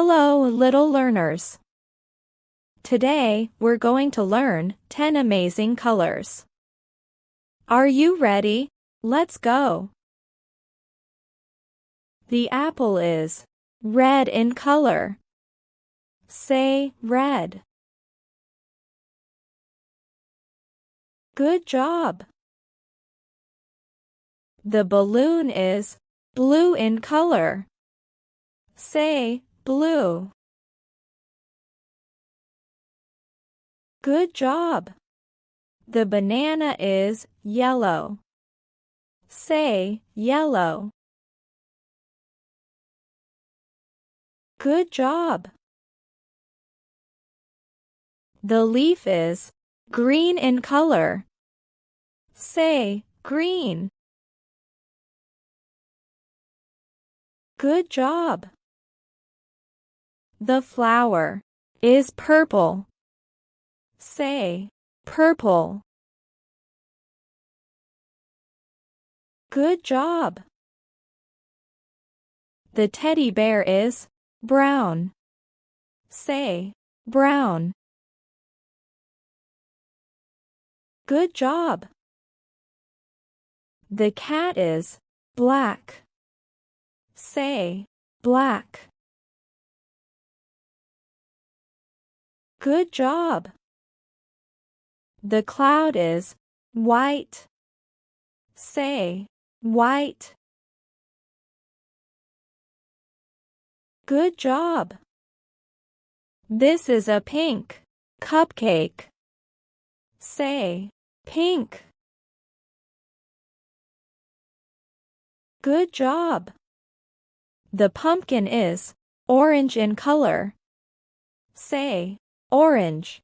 Hello, little learners. Today, we're going to learn 10 amazing colors. Are you ready? Let's go. The apple is red in color. Say red. Good job. The balloon is blue in color. Say blue. Good job. The banana is yellow. Say yellow. Good job. The leaf is green in color. Say green. Good job. The flower is purple. Say purple. Good job. The teddy bear is brown. Say brown. Good job. The cat is black. Say black. Good job. The cloud is white. Say white. Good job. This is a pink cupcake. Say pink. Good job. The pumpkin is orange in color. Say orange.